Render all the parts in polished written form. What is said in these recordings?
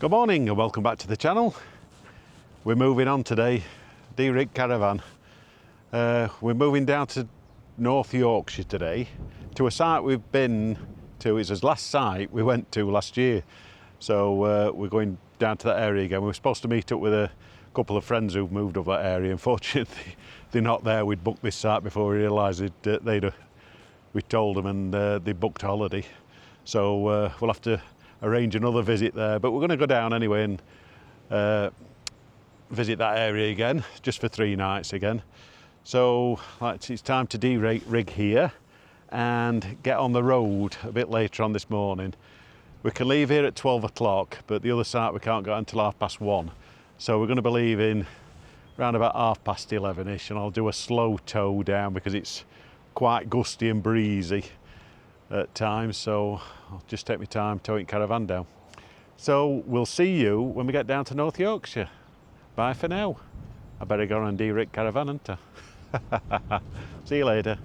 Good morning and welcome back to the channel. We're moving on today, D-Rig Caravan. We're moving down to North Yorkshire today to a site we've been to. It's the last site we went to last year. So we're going down to that area again. We were supposed to meet up with a couple of friends who've moved up that area. Unfortunately, they're not there. We'd booked this site before we realised we told them and they booked a holiday. So we'll have to arrange another visit there, but we're going to go down anyway and visit that area again, just for 3 nights again. So it's time to de-rig here and get on the road a bit later on this morning. We can leave here at 12 o'clock, but the other site we can't go until 1:30. So we're going to be leaving around about 11:30ish, and I'll do a slow tow down because it's quite gusty and breezy at times, so I'll just take my time towing caravan down. So we'll see you when we get down to North Yorkshire. Bye for now. I better go on D-Rig Caravan, ain't I? See you later.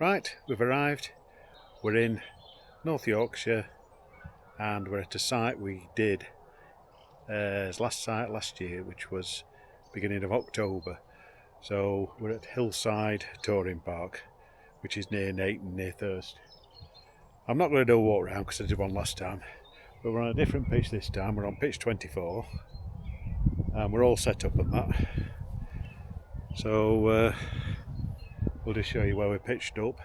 Right, we've arrived. We're in North Yorkshire and we're at a site we did as last site last year, which was beginning of October. So we're at Hillside Touring Park, which is near Nayton, near Thirst. I'm not going to do a walk around because I did one last time, but we're on a different pitch this time. We're on pitch 24 and we're all set up on that. So we'll just show you where we're pitched up,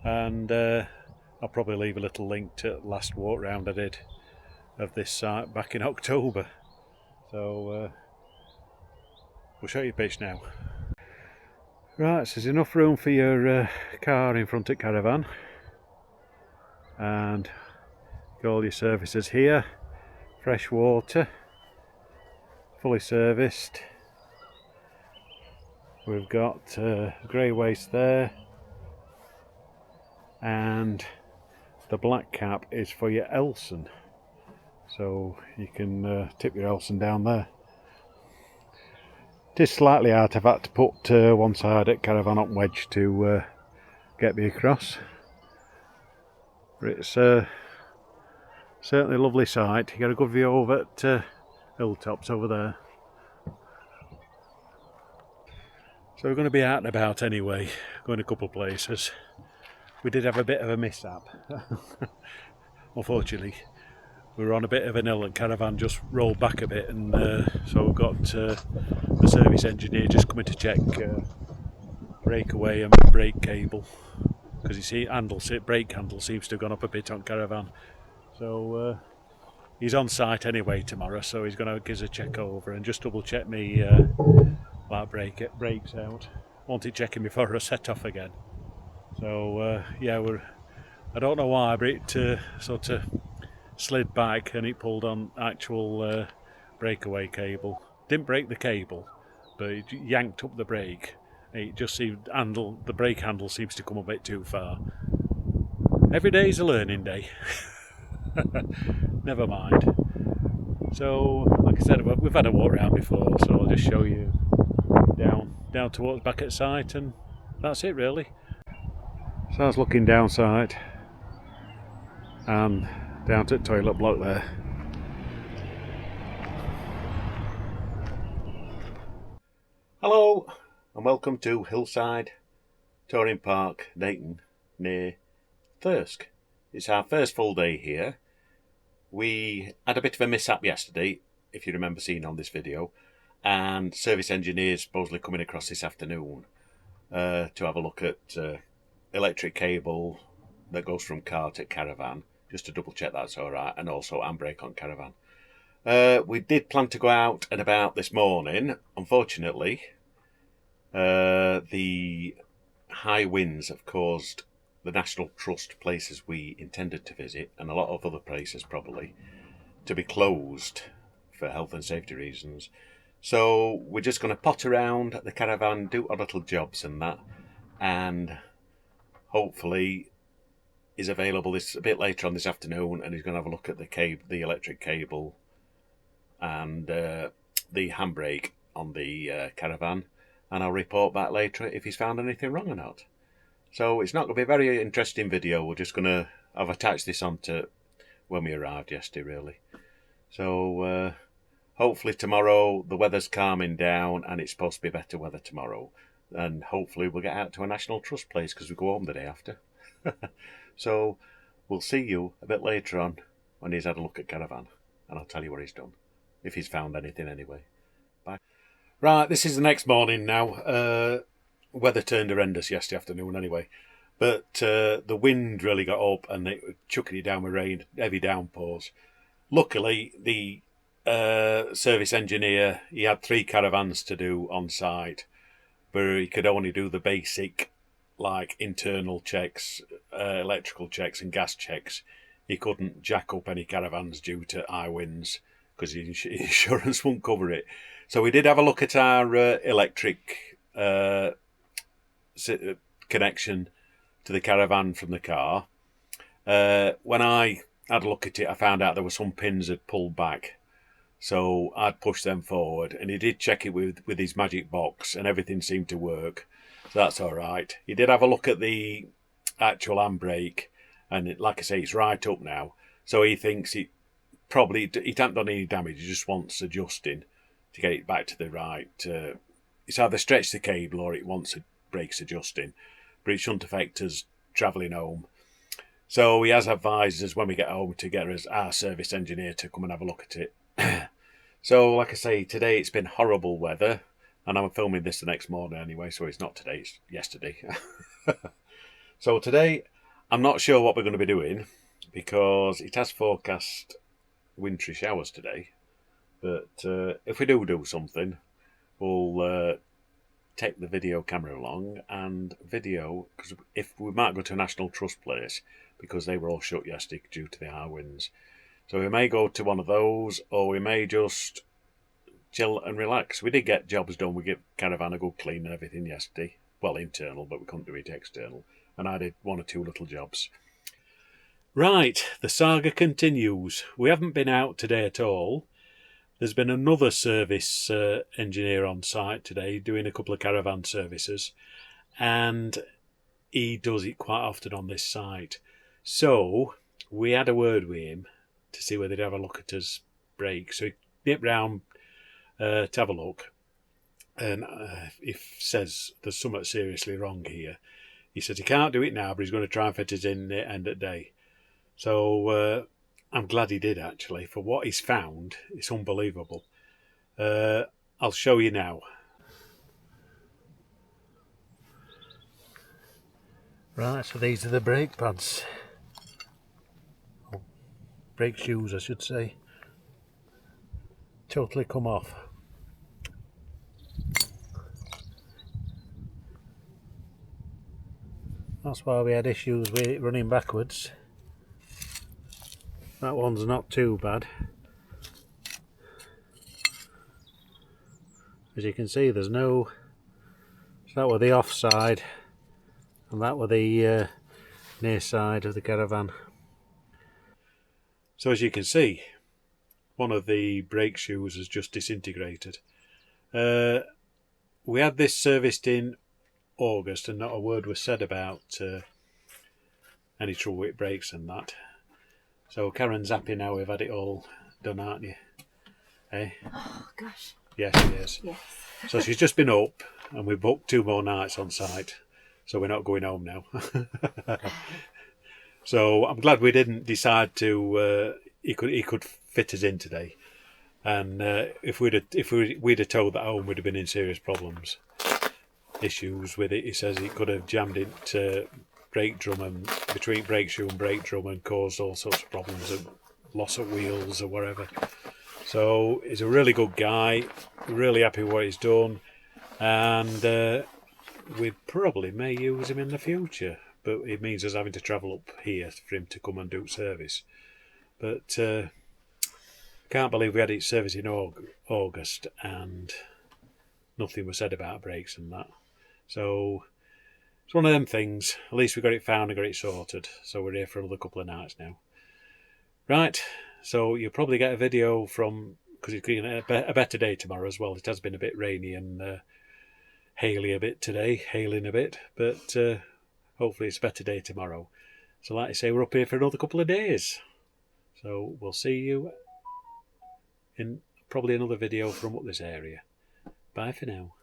and I'll probably leave a little link to the last walk round I did of this site back in October. So we'll show you pitch now. Right, so there's enough room for your car in front of caravan, and got all your services here, fresh water, fully serviced. We've got grey waste there, and the black cap is for your Elson, so you can tip your Elson down there. It is slightly hard. I've had to put one side at caravan up wedge to get me across, but it's certainly a lovely site. You got a good view over at Hilltops over there. So we're going to be out and about anyway, going a couple of places. We did have a bit of a mishap. Unfortunately, we were on a bit of an hill and Caravan just rolled back a bit, and so we've got the service engineer just coming to check breakaway and brake cable, because you see brake handle seems to have gone up a bit on Caravan. So he's on site anyway tomorrow, so he's going to give us a check over and just double check me that brakes out. Wanted checking before I set off again. So yeah, I don't know why, but it sort of slid back and it pulled on actual breakaway cable. Didn't break the cable, but it yanked up the brake. It just seemed the brake handle seems to come a bit too far. Every day's a learning day. Never mind. So, like I said, we've had a walk around before, so I'll just show you down towards back at site, and that's it really. So I was looking down site and down to the toilet block there. Hello and welcome to Hillside Touring Park, Dayton, near Thirsk. It's our first full day here. We had a bit of a mishap yesterday, if you remember seeing on this video, and service engineers supposedly coming across this afternoon to have a look at electric cable that goes from car to Caravan, just to double check that's alright, and also handbrake on Caravan. We did plan to go out and about this morning. Unfortunately, the high winds have caused the National Trust places we intended to visit, and a lot of other places probably, to be closed for health and safety reasons. So we're just going to pot around the Caravan, do our little jobs and that, and hopefully is available a bit later on this afternoon, and he's going to have a look at the electric cable and the handbrake on the Caravan, and I'll report back later if he's found anything wrong or not. So it's not going to be a very interesting video. We're just going to have attached this onto when we arrived yesterday, really. So hopefully tomorrow the weather's calming down and it's supposed to be better weather tomorrow. And hopefully we'll get out to a National Trust place because we go home the day after. So we'll see you a bit later on when he's had a look at Caravan, and I'll tell you what he's done, if he's found anything anyway. Bye. Right, this is the next morning now. Weather turned horrendous yesterday afternoon anyway, but the wind really got up and it was chucking it down with rain, heavy downpours. Luckily, the service engineer, he had 3 Caravans to do on site, but he could only do the basic, like internal checks, electrical checks and gas checks. He couldn't jack up any Caravans due to high winds because the insurance won't cover it. So we did have a look at our electric connection to the Caravan from the car. When I had a look at it, I found out there were some pins had pulled back, so I'd pushed them forward, and he did check it with his magic box, and everything seemed to work, so that's all right. He did have a look at the actual handbrake, and like I say, it's right up now, so he thinks he hasn't done any damage. He just wants adjusting to get it back to the right. It's either stretch the cable or it wants brakes adjusting, but it shouldn't affect us travelling home. So he has advised us when we get home to get our service engineer to come and have a look at it. So like I say, today it's been horrible weather, and I'm filming this the next morning anyway, so it's not today, it's yesterday. So today I'm not sure what we're going to be doing, because it has forecast wintry showers today, but if we do something, we'll take the video camera along and video, because if we might go to a National Trust place because they were all shut yesterday due to the high winds. So we may go to one of those, or we may just chill and relax. We did get jobs done. We gave Caravan a good clean and everything yesterday. Well, internal, but we couldn't do it external. And I did 1 or 2 little jobs. Right, the saga continues. We haven't been out today at all. There's been another service engineer on site today doing a couple of Caravan services, and he does it quite often on this site. So we had a word with him to see whether he'd have a look at his brakes. So he nipped round to have a look, and he says there's something seriously wrong here. He said he can't do it now, but he's going to try and fit it in the end of the day. So I'm glad he did actually. For what he's found, it's unbelievable. I'll show you now. Right, so these are the brake pads. Brake shoes, I should say. Totally come off. That's why we had issues with it running backwards. That one's not too bad. As you can see, there's no... So that were the off side, and that were the near side of the caravan. So as you can see, one of the brake shoes has just disintegrated. We had this serviced in August and not a word was said about any trouble with brakes and that. So Karen's happy now we've had it all done, aren't you? Eh? Oh gosh. Yes, she is. Yes. So she's just been up and we booked 2 more nights on site. So we're not going home now. So I'm glad we didn't decide to. He could fit us in today, and if we'd have told that home, we'd have been in serious problems, issues with it. He says he could have jammed into brake drum and between brake shoe and brake drum and caused all sorts of problems, and loss of wheels or whatever. So he's a really good guy, really happy with what he's done, and we probably may use him in the future. But it means us having to travel up here for him to come and do service. But can't believe we had it serviced in August and nothing was said about brakes and that. So it's one of them things. At least we got it found and got it sorted. So we're here for another couple of nights now. Right, so you'll probably get a video from, because it's getting a better day tomorrow as well. It has been a bit rainy and hailing a bit, but hopefully it's a better day tomorrow. So like I say, we're up here for another couple of days. So we'll see you in probably another video from up this area. Bye for now.